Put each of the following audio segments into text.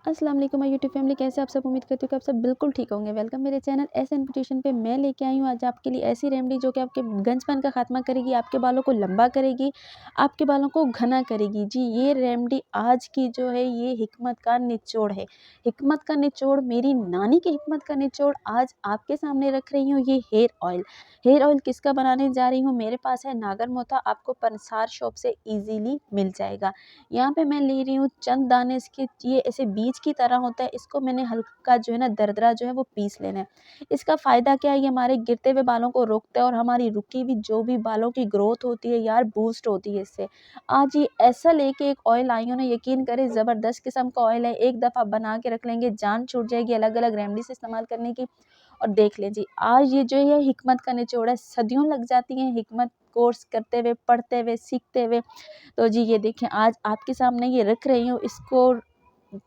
अस्सलाम वालेकुम my YouTube family, कैसे आप सब। उम्मीद करती हूँ कि आप सब बिल्कुल ठीक होंगे। वेलकम मेरे चैनल एस एन ब्यूटिशियन पे। मैं लेके आई हूँ आज आपके लिए ऐसी रेमेडी जो कि आपके गंजपन का खात्मा करेगी, आपके बालों को लंबा करेगी, आपके बालों को घना करेगी। जी, ये रेमेडी आज की जो है ये हिकमत का निचोड़ है। हिकमत का निचोड़, मेरी नानी की हिकमत का निचोड़ आज आपके सामने रख रही हूँ। ये हेयर ऑयल किसका बनाने जा रही हूँ, मेरे पास है नागर मोथा, आपको पंसार शॉप से ईजिली मिल जाएगा। यहाँ पे मैं ले रही हूँ चंद दाने इसके, ये ऐसे बीज की तरह होता है। इसको मैंने हल्का जो है ना दरदरा जो है वो पीस लेना है। इसका फ़ायदा क्या है, ये हमारे गिरते हुए बालों को रोकता है और हमारी रुकी हुई जो भी बालों की ग्रोथ होती है यार, बूस्ट होती है इससे। आज ये ऐसा लेके एक ऑयल आई हूँ ना, यकीन करें ज़बरदस्त किस्म का ऑयल है। एक दफ़ा बना के रख लेंगे, जान छूट जाएगी अलग अलग रेमेडी से इस्तेमाल करने की। और देख लें जी, आज ये जो है हिकमत का निचोड़ है। सदियों लग जाती हैं हिकमत कोर्स करते हुए, पढ़ते हुए, सीखते हुए। तो जी ये देखें, आज आपके सामने ये रख रही हूँ। इसको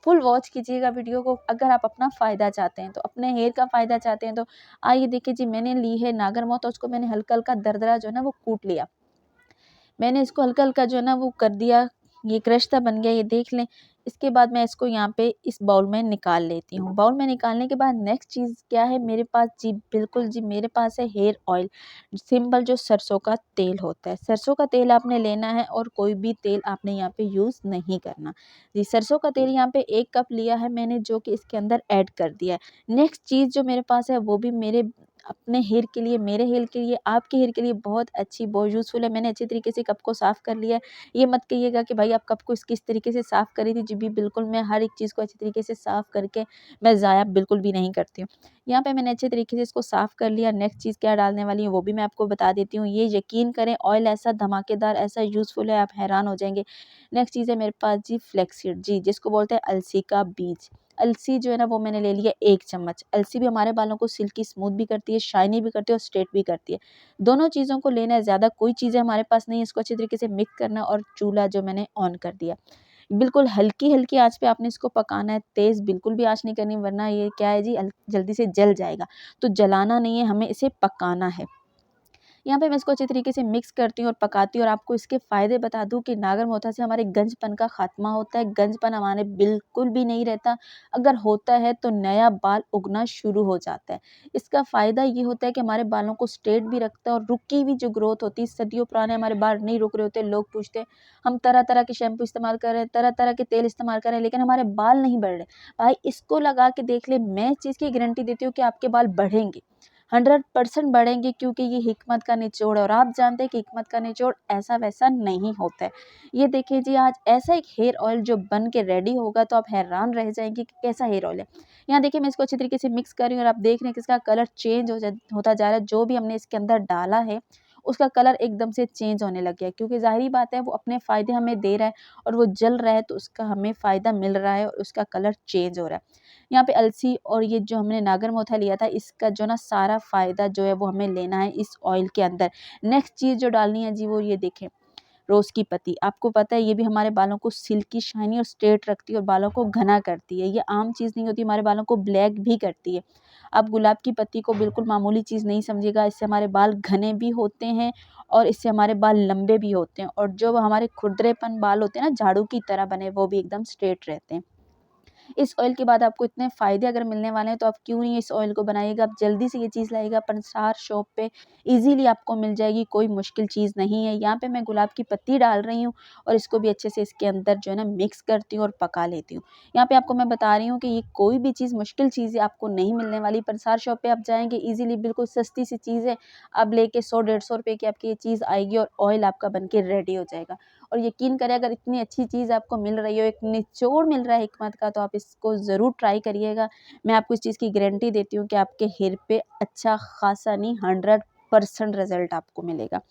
फुल वॉच कीजिएगा वीडियो को, अगर आप अपना फ़ायदा चाहते हैं तो, अपने हेयर का फ़ायदा चाहते हैं तो। आइए देखिए जी, मैंने ली है नागरमोथा, उसको मैंने हल्का हल्का दरदरा जो है ना वो कूट लिया। मैंने इसको हल्का हल्का जो है ना वो कर दिया, ये क्रश सा बन गया, ये देख लें। इसके बाद मैं इसको यहाँ पे इस बाउल में निकाल लेती हूँ। बाउल में निकालने के बाद नेक्स्ट चीज़ क्या है मेरे पास जी, बिल्कुल जी मेरे पास है हेयर ऑयल। सिंपल जो सरसों का तेल होता है, सरसों का तेल आपने लेना है और कोई भी तेल आपने यहाँ पे यूज़ नहीं करना। जी, सरसों का तेल यहाँ पे 1 कप लिया है मैंने, जो कि इसके अंदर ऐड कर दिया है। नेक्स्ट चीज़ जो मेरे पास है वो भी मेरे अपने हेयर के लिए, मेरे हेयर के लिए, आपके हेयर के लिए बहुत अच्छी, बहुत यूज़फुल है। मैंने अच्छी तरीके से कप को साफ़ कर लिया है। ये मत कहिएगा कि भाई आप कप को किस तरीके से साफ़ करी थी। जी भी बिल्कुल, मैं हर एक चीज़ को अच्छी तरीके से साफ़ करके मैं ज़ाया बिल्कुल भी नहीं करती हूँ। यहाँ पे मैंने अच्छे तरीके से इसको साफ़ कर लिया। नेक्स्ट चीज़ क्या डालने वाली हूँ वो भी मैं आपको बता देती हूँ। ये यकीन करें ऑयल ऐसा धमाकेदार, ऐसा यूज़फुल है, आप हैरान हो जाएँगे। नेक्स्ट चीज़ है मेरे पास जी फ्लैक्ससीड, जी जिसको बोलते हैं अलसी का बीज। अलसी जो है ना वो मैंने ले लिया 1 चम्मच। अलसी भी हमारे बालों को सिल्की स्मूथ भी करती है, शाइनी भी करती है और स्ट्रेट भी करती है। दोनों चीज़ों को लेना है, ज़्यादा कोई चीज़ें हमारे पास नहीं है। इसको अच्छी तरीके से मिक्स करना है और चूल्हा जो मैंने ऑन कर दिया। बिल्कुल हल्की-हल्की आँच पे आपने इसको पकाना है, तेज़ बिल्कुल भी आँच नहीं करनी, वरना ये क्या है जी जल्दी से जल जाएगा। तो जलाना नहीं है, हमें इसे पकाना है। यहाँ पे मैं इसको अच्छी तरीके से मिक्स करती हूँ और पकाती हूँ। और आपको इसके फ़ायदे बता दूँ कि नागर मोथा से हमारे गंजपन का खात्मा होता है। गंजपन हमारे बिल्कुल भी नहीं रहता, अगर होता है तो नया बाल उगना शुरू हो जाता है। इसका फ़ायदा ये होता है कि हमारे बालों को स्ट्रेट भी रखता है और रुकी हुई जो ग्रोथ होती है, सदियों पुराने हमारे बाल नहीं रुक रहे होते, लोग पूछते हैं हम तरह-तरह के शैम्पू इस्तेमाल कर रहे हैं, तरह-तरह के तेल इस्तेमाल कर रहे हैं, लेकिन हमारे बाल नहीं बढ़ रहे। भाई इसको लगा के देख ले, मैं इस चीज़ की गारंटी देती हूँ कि आपके बाल बढ़ेंगे। 100% बढ़ेंगे, क्योंकि ये हिकमत का निचोड़ है और आप जानते हैं कि हिकमत का निचोड़ ऐसा वैसा नहीं होता है। ये देखिए जी, आज ऐसा एक हेयर ऑयल जो बन के रेडी होगा तो आप हैरान रह जाएँगे कि कैसा हेयर ऑयल है। यहाँ देखिए मैं इसको अच्छी तरीके से मिक्स कर रही हूँ और आप देख रहे हैं कि इसका कलर चेंज होता जा रहा है। जो भी हमने इसके अंदर डाला है उसका कलर एकदम से चेंज होने लग गया है, क्योंकि ज़ाहिर-सी बात है वो अपने फ़ायदे हमें दे रहा है और वो जल रहा है तो उसका हमें फ़ायदा मिल रहा है और उसका कलर चेंज हो रहा है। यहाँ पे अलसी और ये जो हमने नागर मोथा लिया था, इसका जो ना सारा फ़ायदा जो है वो हमें लेना है इस ऑयल के अंदर। नेक्स्ट चीज़ जो डालनी है जी वो ये देखें, रोज़ की पत्ती। आपको पता है ये भी हमारे बालों को सिल्की, शाइनी और स्ट्रेट रखती है और बालों को घना करती है। ये आम चीज़ नहीं होती, हमारे बालों को ब्लैक भी करती है। आप गुलाब की पत्ती को बिल्कुल मामूली चीज़ नहीं समझिएगा, इससे हमारे बाल घने भी होते हैं और इससे हमारे बाल लंबे भी होते हैं और जो हमारे खुरदरेपन बाल होते हैं ना झाड़ू की तरह बने, वो भी एकदम स्ट्रेट रहते हैं। इस ऑयल के बाद आपको इतने फ़ायदे अगर मिलने वाले हैं तो आप क्यों नहीं इस ऑयल को बनाइएगा। आप जल्दी से ये चीज़ लाइएगा, पंसार शॉप पे ईज़िली आपको मिल जाएगी, कोई मुश्किल चीज़ नहीं है। यहाँ पे मैं गुलाब की पत्ती डाल रही हूँ और इसको भी अच्छे से इसके अंदर जो है ना मिक्स करती हूँ और पका लेती हूँ। यहाँ पे आपको मैं बता रही हूँ कि ये कोई भी चीज़ मुश्किल चीज़ है आपको नहीं मिलने वाली। पंसार शॉप पे आप जाएँगे ईज़िली, बिल्कुल सस्ती सी चीज़ है। आप लेके 100-150 रुपए की आपकी ये चीज़ आएगी और ऑयल आपका बन के रेडी हो जाएगा। और यकीन करें, अगर इतनी अच्छी चीज़ आपको मिल रही हो, एक निचोड़ मिल रहा है हिकमत का, तो आप इसको ज़रूर ट्राई करिएगा। मैं आपको इस चीज़ की गारंटी देती हूँ कि आपके हेयर पे अच्छा खासा नहीं, 100% रिज़ल्ट आपको मिलेगा।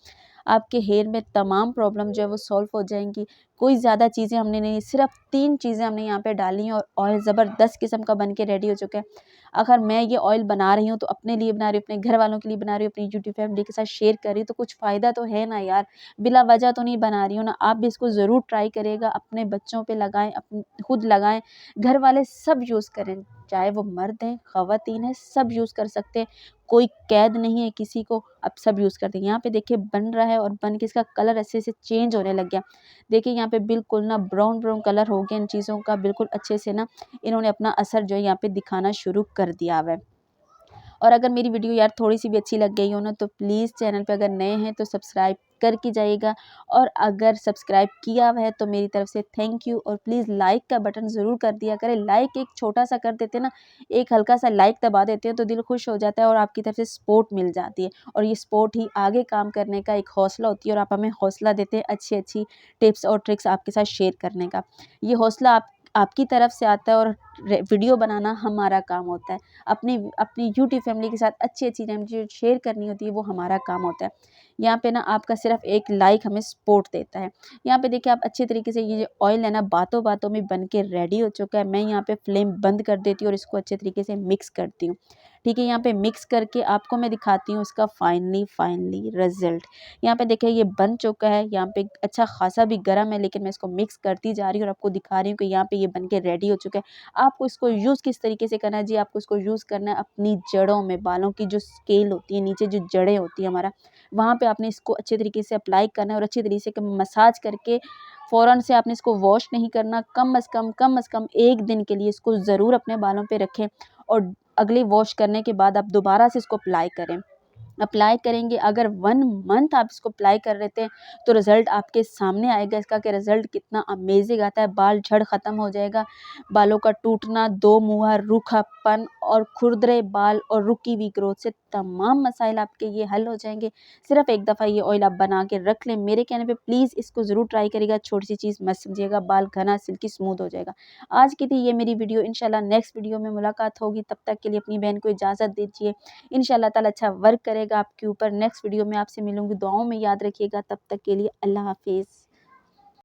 आपके हेयर में तमाम प्रॉब्लम जो है वो सॉल्व हो जाएँगी। कोई ज़्यादा चीज़ें हमने नहीं, सिर्फ़ 3 चीज़ें हमने यहाँ पे डाली हैं और ऑयल ज़बरदस्त किस्म का बन के रेडी हो चुका है। अगर मैं ये ऑयल बना रही हूँ तो अपने लिए बना रही हूँ, अपने घर वालों के लिए बना रही हूँ, अपनी यूट्यूब फैमिली के साथ शेयर कर रही हूँ, तो कुछ फ़ायदा तो है ना यार, बिला वजह तो नहीं बना रही हूँ ना। आप भी इसको ज़रूर ट्राई करिएगा, अपने बच्चों पे लगाएँ, खुद लगाएँ, घर वाले सब यूज़ करें। चाहे वो मर्द हैं, ख़वातीन हैं, सब यूज़ कर सकते हैं। कोई कैद नहीं है किसी को, अब सब यूज़ करते हैं। यहाँ पे देखिए बन रहा है और बन के इसका कलर ऐसे से चेंज होने लग गया। देखिए यहाँ पे बिल्कुल ना ब्राउन ब्राउन कलर हो गया इन चीज़ों का, बिल्कुल अच्छे से ना इन्होंने अपना असर जो है यहाँ पे दिखाना शुरू कर दिया हुआ है। और अगर मेरी वीडियो यार थोड़ी-सी भी अच्छी लग गई हो ना, तो प्लीज़ चैनल पे अगर नए हैं तो सब्सक्राइब करके जाइएगा, और अगर सब्सक्राइब किया हुआ है तो मेरी तरफ से थैंक यू। और प्लीज़ लाइक का बटन ज़रूर कर दिया करें। लाइक एक छोटा-सा कर देते हैं ना, एक हल्का-सा लाइक दबा देते हैं तो दिल खुश हो जाता है और आपकी तरफ से सपोर्ट मिल जाती है, और ये सपोर्ट ही आगे काम करने का एक हौसला होती है, और आप हमें हौसला देते हैं अच्छी-अच्छी टिप्स और ट्रिक्स आपके साथ शेयर करने का। ये हौसला आपकी तरफ से आता है, और वीडियो बनाना हमारा काम होता है। अपनी अपनी यूट्यूब फैमिली के साथ अच्छी-अच्छी रेमेडी शेयर करनी होती है, वो हमारा काम होता है। यहाँ पे ना आपका सिर्फ एक लाइक हमें सपोर्ट देता है। यहाँ पे देखिए आप अच्छे तरीके से ये जो ऑयल है ना बातों-बातों में बन के रेडी हो चुका है। मैं यहाँ पे फ्लेम बंद कर देती हूँ और इसको अच्छे तरीके से मिक्स करती हूँ। ठीक है, यहाँ पे मिक्स करके आपको मैं दिखाती हूँ इसका फाइनली रिज़ल्ट। यहाँ पे देखिए ये बन चुका है, यहाँ पे अच्छा खासा भी गरम है, लेकिन मैं इसको मिक्स करती जा रही हूँ और आपको दिखा रही हूँ कि यहाँ पे ये बन के रेडी हो चुका है। आपको इसको यूज़ किस तरीके से करना है जी, आपको इसको यूज़ करना है अपनी जड़ों में, बालों की जो स्केल होती है, नीचे जो जड़ें होती है हमारा, वहाँ पे आपने इसको अच्छे तरीके से अप्लाई करना है, और अच्छे तरीके से मसाज करके फ़ौरन से आपने इसको वॉश नहीं करना। कम से कम 1 दिन के लिए इसको ज़रूर अपने बालों पे रखें, और अगले वॉश करने के बाद आप दोबारा से इसको अप्लाई करेंगे। अगर 1 मंथ आप इसको अप्लाई कर लेते हैं तो रिज़ल्ट आपके सामने आएगा इसका, कि रिज़ल्ट कितना अमेज़िंग आता है। बाल झड़ ख़त्म हो जाएगा, बालों का टूटना, दो मुँहा, रूखापन और खुरदरे बाल और रुकी हुई ग्रोथ से तमाम मसाइल आपके ये हल हो जाएँगे। सिर्फ़ एक दफ़ा ये ऑयल आप बना के रख लें, मेरे कहने पे प्लीज़ इसको ज़रूर ट्राई करिएगा। छोटी-सी चीज़ मत समझिएगा, बाल घना, सिल्की, स्मूथ हो जाएगा। आज की थी ये मेरी वीडियो, इंशाल्लाह नेक्स्ट वीडियो में मुलाकात होगी। तब तक के लिए अपनी बहन को इजाज़त दीजिए। इंशाल्लाह ताला अच्छा वर्क करेगा आपके ऊपर। नेक्स्ट वीडियो में आपसे मिलूँगी, दुआओं में याद रखिएगा। तब तक के लिए अल्लाह हाफ़िज़।